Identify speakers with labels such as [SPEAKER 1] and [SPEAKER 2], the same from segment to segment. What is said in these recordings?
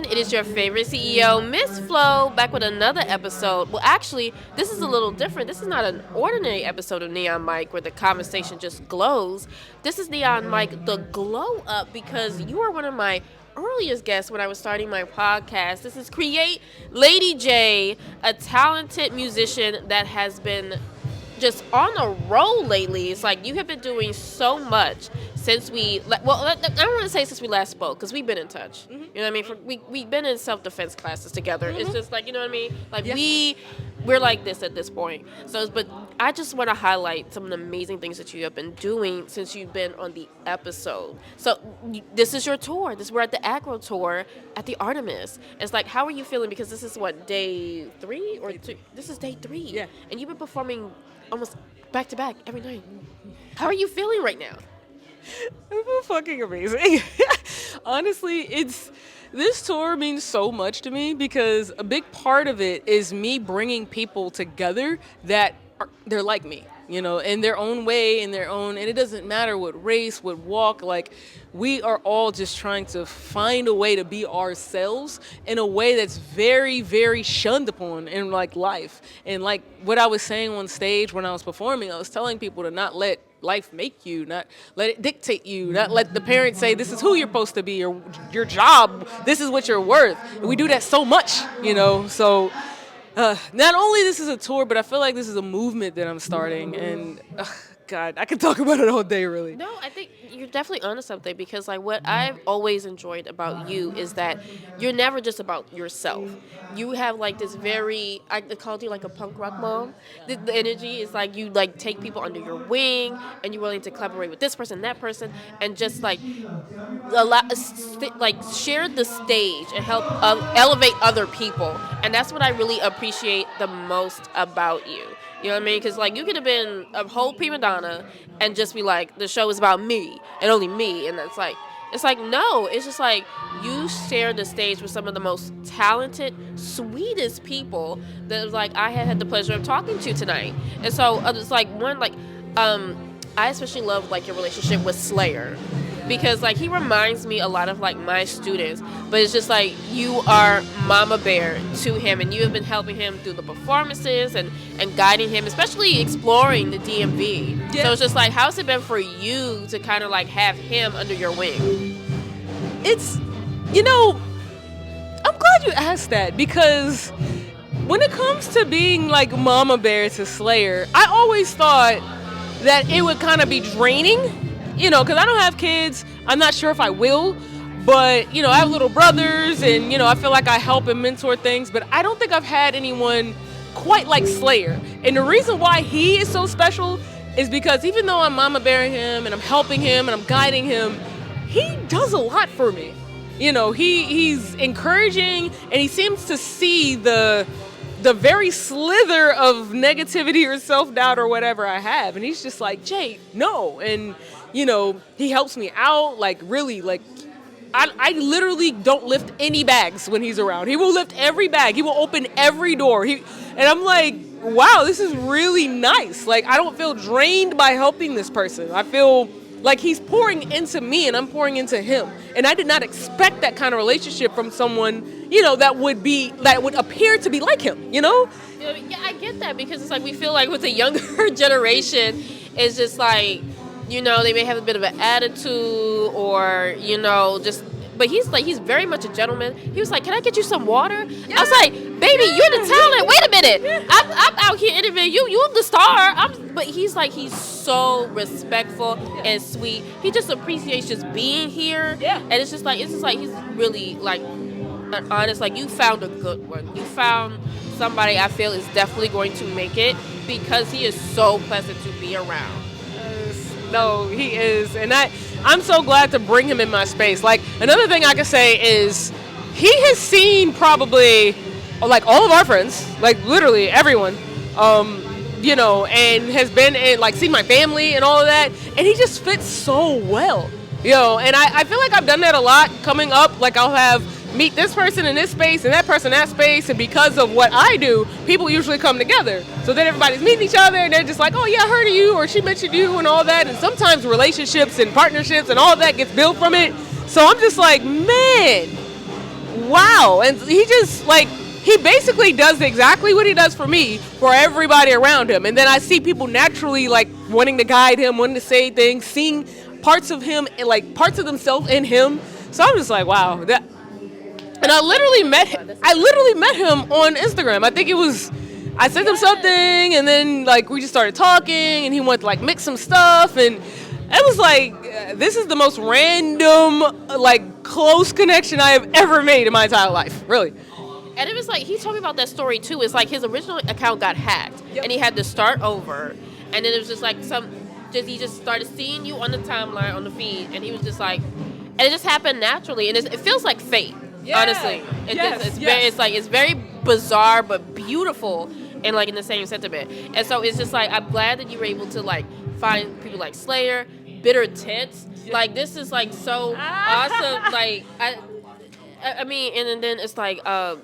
[SPEAKER 1] everyone. It is your favorite CEO, Miss Flo, back with another episode. Well, actually, this is a little different. This is not an ordinary episode of Neon Mike where the conversation just glows. This is Neon Mike, the glow up, because you are one of my earliest guests when I was starting my podcast. This is Create Lady J, a talented musician that has been just on a roll lately. It's like you have been doing so much since I don't want to say since we last spoke, because we've been in touch. You know what I mean? We've been in self-defense classes together. It's just like, you know what I mean? Like we're like this at this point. But I just want to highlight some of the amazing things that you have been doing since you've been on the episode. So this is your tour. We're at the Aggro Tour at the Artemis. It's like, how are you feeling? Because this is what, day 3 or 2? This is day 3.
[SPEAKER 2] Yeah.
[SPEAKER 1] And you've been performing almost back to back every night. How are you feeling right now?
[SPEAKER 2] I feel fucking amazing. Honestly, this tour means so much to me because a big part of it is me bringing people together that they're like me, you know, in their own way, and it doesn't matter what race, what walk, like we are all just trying to find a way to be ourselves in a way that's very, very shunned upon in like life. And like what I was saying on stage when I was performing, I was telling people to not let life make you, not let it dictate you, not let the parents say this is who you're supposed to be or your job, this is what you're worth. And we do that so much, you know, so not only this is a tour, but I feel like this is a movement that I'm starting, and God, I could talk about it all day, really.
[SPEAKER 1] No, I think you're definitely onto something, because like what I've always enjoyed about you is that you're never just about yourself. You have like this I called you like a punk rock mom. The energy is like you like take people under your wing, and you're willing to collaborate with this person, that person, and just like share the stage and help elevate other people. And that's what I really appreciate the most about you. You know what I mean? Because, like, you could have been a whole prima donna and just be like, the show is about me and only me. And it's like, no. It's just like you share the stage with some of the most talented, sweetest people that was like I had the pleasure of talking to tonight. And so it's like I especially love, like, your relationship with Slayer. Because, like, he reminds me a lot of, like, my students. But it's just, like, you are mama bear to him. And you have been helping him through the performances and guiding him, especially exploring the DMV. Yeah. So it's just, like, how's it been for you to kind of, like, have him under your wing?
[SPEAKER 2] It's, you know, I'm glad you asked that. Because when it comes to being, like, mama bear to Slayer, I always thought that it would kind of be draining. You know, because I don't have kids. I'm not sure if I will. But, you know, I have little brothers. And, you know, I feel like I help and mentor things. But I don't think I've had anyone quite like Slayer. And the reason why he is so special is because even though I'm mama bearing him and I'm helping him and I'm guiding him, he does a lot for me. You know, he's encouraging, and he seems to see the very slither of negativity or self-doubt or whatever I have. And he's just like, Jay, no. And you know, he helps me out, like, really, like, I literally don't lift any bags when he's around. He will lift every bag. He will open every door. And I'm like, wow, this is really nice. Like, I don't feel drained by helping this person. I feel like he's pouring into me and I'm pouring into him. And I did not expect that kind of relationship from someone, you know, that would appear to be like him, you know?
[SPEAKER 1] Yeah, I get that, because it's like we feel like with the younger generation, it's just like, you know, they may have a bit of an attitude or, you know, but he's very much a gentleman. He was like, can I get you some water? Yeah. I was like, baby, you're the talent. Wait a minute. Yeah. I'm out here interviewing you. You're the star. But he's so respectful and sweet. He just appreciates just being here. Yeah. And it's just like he's really like an honest, like, you found a good one. You found somebody I feel is definitely going to make it, because he is so pleasant to be around.
[SPEAKER 2] No, he is. And I'm so glad to bring him in my space. Like, another thing I can say is he has seen probably, like, all of our friends, like, literally everyone, you know, and has been in, like, seen my family and all of that. And he just fits so well, you know. And I feel like I've done that a lot coming up. Like, I'll have meet this person in this space and that person in that space, and because of what I do, people usually come together. So then everybody's meeting each other and they're just like, oh yeah, I heard of you, or she mentioned you and all that. And sometimes relationships and partnerships and all that gets built from it. So I'm just like, man, wow. And he just like, he basically does exactly what he does for me, for everybody around him. And then I see people naturally like wanting to guide him, wanting to say things, seeing parts of him, like parts of themselves in him. So I'm just like, wow. And I literally met him on Instagram. I think it was, I sent him something, and then like we just started talking, and he wanted to like mix some stuff, and it was like, this is the most random, like close connection I have ever made in my entire life, really.
[SPEAKER 1] And it was like, he told me about that story too. It's like his original account got hacked, and he had to start over. And then it was just like he just started seeing you on the timeline, on the feed, and he was just like, and it just happened naturally. And it feels like fate, honestly. It's very bizarre but beautiful, and like in the same sentiment. And so it's just like, I'm glad that you were able to like find people like Slayer, Bitter Tits. Like this is like so awesome. Like I mean, and then it's like I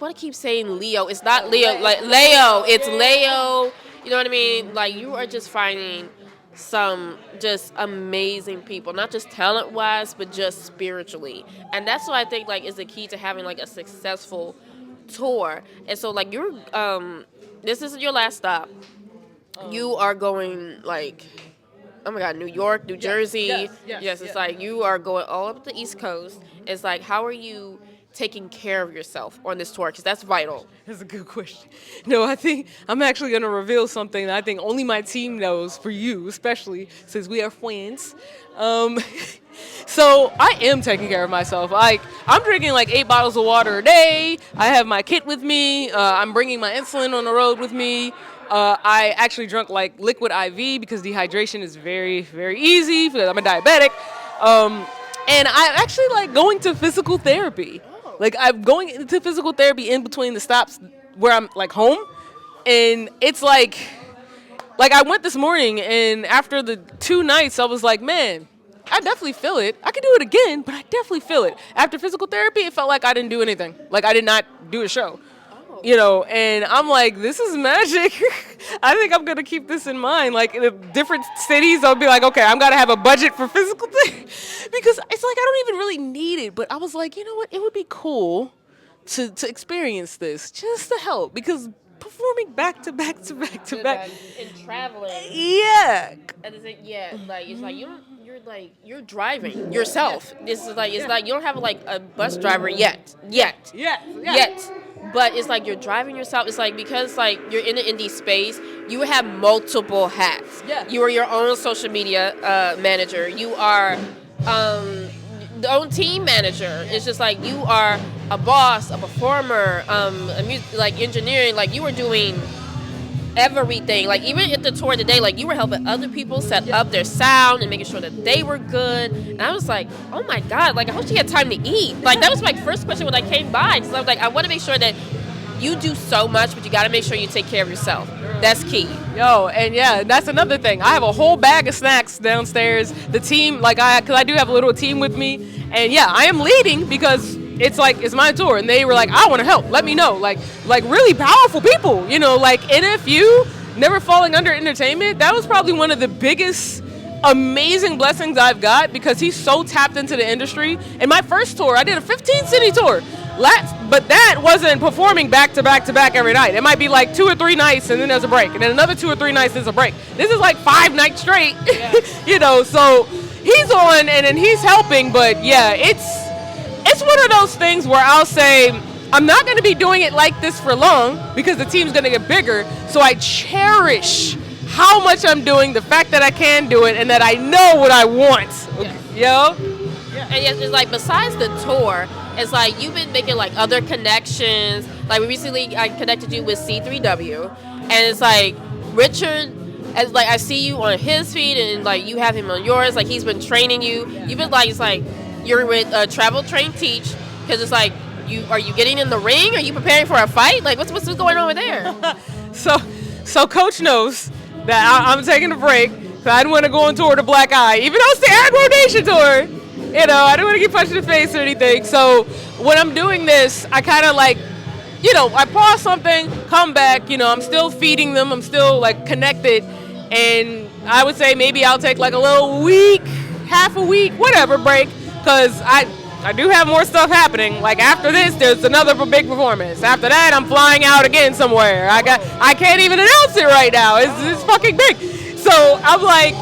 [SPEAKER 1] want to keep saying Leo. It's not Leo. Like Leo. It's Leo. You know what I mean? Like you are just finding some just amazing people, not just talent wise, but just spiritually. And that's what I think like is the key to having like a successful tour. And so like you're this isn't your last stop. You are going like, oh my God, New York, New Jersey. Yes, it's like you are going all up the East Coast. It's like, how are you taking care of yourself on this tour? Because that's vital.
[SPEAKER 2] That's a good question. No, I think I'm actually going to reveal something that I think only my team knows, for you especially, since we are friends. So I am taking care of myself. Like, I'm drinking like 8 bottles of water a day. I have my kit with me. I'm bringing my insulin on the road with me. I actually drunk like liquid IV because dehydration is very, very easy because I'm a diabetic. And I'm actually like going to physical therapy. Like I'm going into physical therapy in between the stops where I'm like home. And it's like I went this morning, and after the 2 nights I was like, man, I definitely feel it. I could do it again, but I definitely feel it. After physical therapy, it felt like I didn't do anything. Like I did not do a show. You know, and I'm like, this is magic. I think I'm going to keep this in mind. Like, in the different cities, I'll be like, okay, I'm going to have a budget for physical thing. Because it's like, I don't even really need it. But I was like, you know what? It would be cool to experience this just to help. Because performing back to back to back to back.
[SPEAKER 1] And traveling.
[SPEAKER 2] Yeah.
[SPEAKER 1] And it's like you're driving yourself. This is like, it's like you don't have like a bus driver yet. But it's like you're driving yourself. It's like, because like you're in the indie space, you have multiple hats.
[SPEAKER 2] Yeah.
[SPEAKER 1] You are your own social media manager. You are the own team manager. It's just like you are a boss, a performer, like engineering. Like you were doing everything. Like even at the tour today, like you were helping other people set up their sound and making sure that they were good. And I was like, oh my God, like I hope she had time to eat. Like that was my first question when I came by, because I was like, I want to make sure that you do so much, but you got to make sure you take care of yourself. That's key.
[SPEAKER 2] Yo, and yeah, that's another thing. I have a whole bag of snacks downstairs. The team, because I do have a little team with me, and yeah, I am leading because it's like, it's my tour, and they were like, I want to help, let me know. Like really powerful people, you know, like NFU, Never Falling Under Entertainment, that was probably one of the biggest amazing blessings I've got, because he's so tapped into the industry. In my first tour, I did a 15-city tour, but that wasn't performing back to back to back every night. It might be like 2 or 3 nights and then there's a break, and then another 2 or 3 nights there's a break. This is like 5 nights straight. Yeah. You know, so he's on and then he's helping, but yeah, it's one of those things where I'll say, I'm not going to be doing it like this for long because the team's going to get bigger, so I cherish how much I'm doing, the fact that I can do it, and that I know what I want.
[SPEAKER 1] Yeah. And it's like, besides the tour, it's like you've been making like other connections. Like recently I connected you with C3W, and it's like Richard, as like I see you on his feed, and like you have him on yours. Like he's been training you. You've been like, it's like you're with Travel Train Teach, because it's like, are you getting in the ring? Are you preparing for a fight? Like what's going on over there?
[SPEAKER 2] So Coach knows that I'm taking a break. So I didn't want to go on tour with a black eye, even though it's the Aggro Nation tour. You know, I don't want to get punched in the face or anything. So when I'm doing this, I kind of like, you know, I pause something, come back, you know, I'm still feeding them, I'm still like connected. And I would say maybe I'll take like a little week, half a week, whatever break, because I do have more stuff happening. Like after this, there's another big performance. After that, I'm flying out again somewhere. I can't even announce it right now. It's fucking big. So I'm like,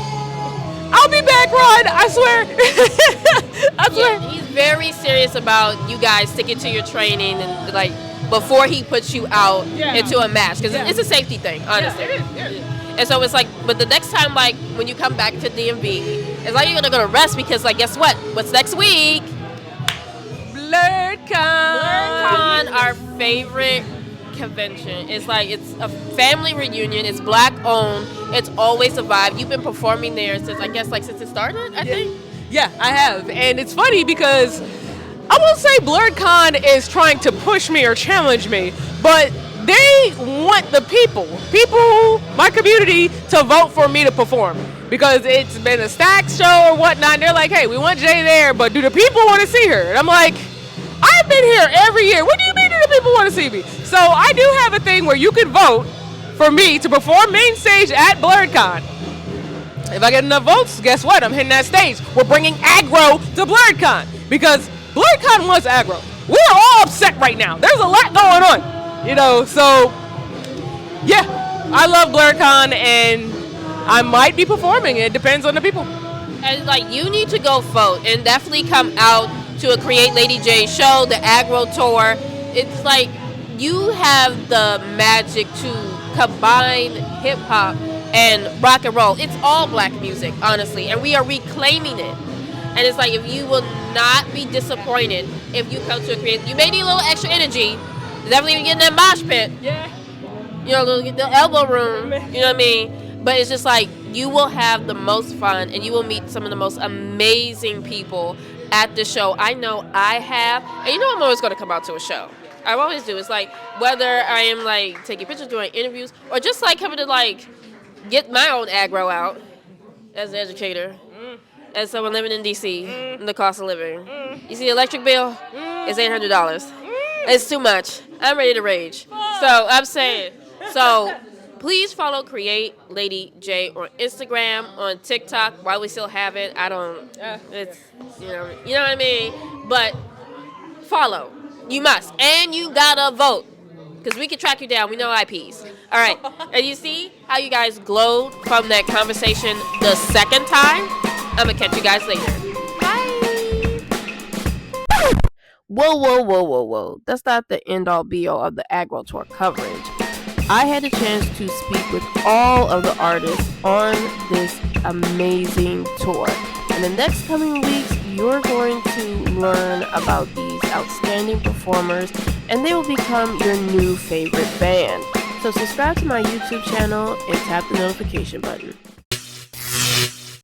[SPEAKER 2] I'll be back, Ron. I swear. I swear.
[SPEAKER 1] Yeah, he's very serious about you guys sticking to your training and like before he puts you out into a match because it's a safety thing, honestly.
[SPEAKER 2] Yeah, it is.
[SPEAKER 1] And so it's like, but the next time, like when you come back to DMV, it's like you're gonna go to rest because, like, guess what? What's next week?
[SPEAKER 2] BlurredCon.
[SPEAKER 1] BlurredCon, our favorite convention. It's like it's a family reunion. It's black owned. It's always a vibe. You've been performing there since since it started. I think.
[SPEAKER 2] Yeah, I have, and it's funny because I won't say BlurredCon is trying to push me or challenge me, but they want the people, my community, to vote for me to perform because it's been a stack show or whatnot. And they're like, hey, we want Jay there, but do the people want to see her? And I'm like, I've been here every year. What do you mean do the people want to see me? So I do have a thing where you can vote for me to perform main stage at BlurredCon. If I get enough votes, guess what? I'm hitting that stage. We're bringing aggro to BlurredCon because BlurredCon wants aggro. We're all upset right now. There's a lot going on. So yeah, I love BlurredCon and I might be performing. It depends on the people.
[SPEAKER 1] And like you need to go vote and definitely come out to a Create Lady J show, the Aggro Tour. It's like you have the magic to combine hip hop and rock and roll. It's all black music, honestly, and we are reclaiming it. And it's like if you will not be disappointed if you come to a Create. You may need a little extra energy. Definitely get in that mosh pit.
[SPEAKER 2] Yeah.
[SPEAKER 1] The elbow room. You know what I mean? But it's just like you will have the most fun and you will meet some of the most amazing people at the show. I know I have. And you know I'm always going to come out to a show. I always do. It's like whether I am like taking pictures, doing interviews, or just like coming to like get my own aggro out as an educator. As someone living in D.C., the cost of living. You see the electric bill? It's $800. It's too much. I'm ready to rage. So I'm saying. So please follow Create Lady J on Instagram, on TikTok. While we still have it, I don't. It's you know what I mean. But follow. You must, and you gotta vote because we can track you down. We know IPs. All right. And you see how you guys glowed from that conversation the second time? I'm gonna catch you guys later. Bye. Whoa. That's not the end-all be-all of the Aggro Tour coverage. I had a chance to speak with all of the artists on this amazing tour. In the next coming weeks, you're going to learn about these outstanding performers, and they will become your new favorite band. So subscribe to my YouTube channel and tap the notification button.